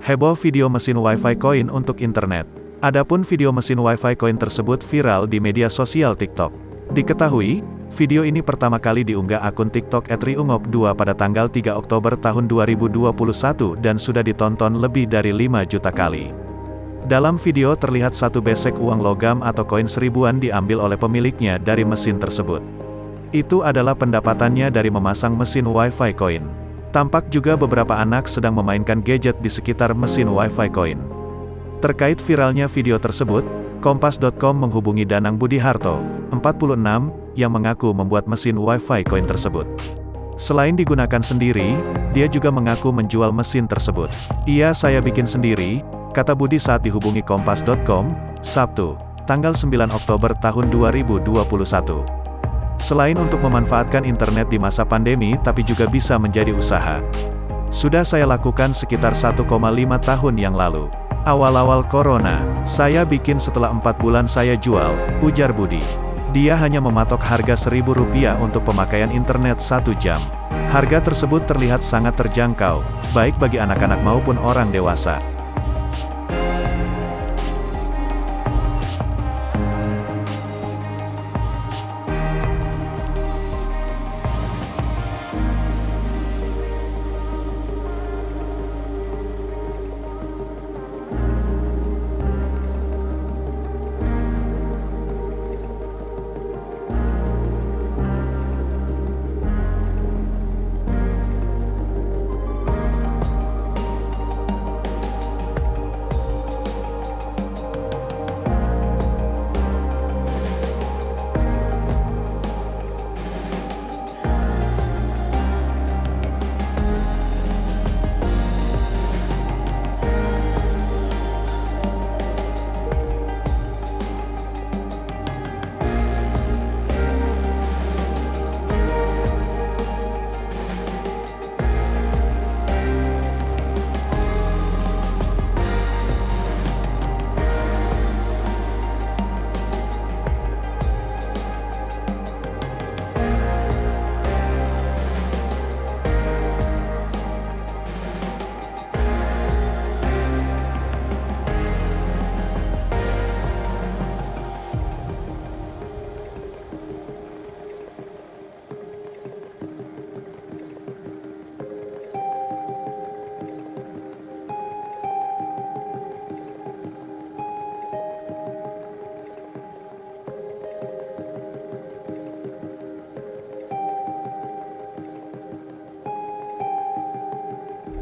Heboh video mesin Wi-Fi koin untuk internet. Adapun video mesin Wi-Fi koin tersebut viral di media sosial TikTok. Diketahui, video ini pertama kali diunggah akun TikTok @riungop2 pada tanggal 3 Oktober tahun 2021 dan sudah ditonton lebih dari 5 juta kali. Dalam video terlihat satu besek uang logam atau koin seribuan diambil oleh pemiliknya dari mesin tersebut. Itu adalah pendapatannya dari memasang mesin Wi-Fi koin. Tampak juga beberapa anak sedang memainkan gadget di sekitar mesin Wi-Fi koin. Terkait viralnya video tersebut, Kompas.com menghubungi Danang Budiharto, 46, yang mengaku membuat mesin Wi-Fi koin tersebut. Selain digunakan sendiri, dia juga mengaku menjual mesin tersebut. "Iya, saya bikin sendiri," kata Budi saat dihubungi Kompas.com, Sabtu, tanggal 9 Oktober tahun 2021. Selain untuk memanfaatkan internet di masa pandemi tapi juga bisa menjadi usaha. "Sudah saya lakukan sekitar 1,5 tahun yang lalu. Awal-awal corona, saya bikin setelah 4 bulan saya jual," ujar Budi. Dia hanya mematok harga Rp1.000 untuk pemakaian internet 1 jam. Harga tersebut terlihat sangat terjangkau, baik bagi anak-anak maupun orang dewasa.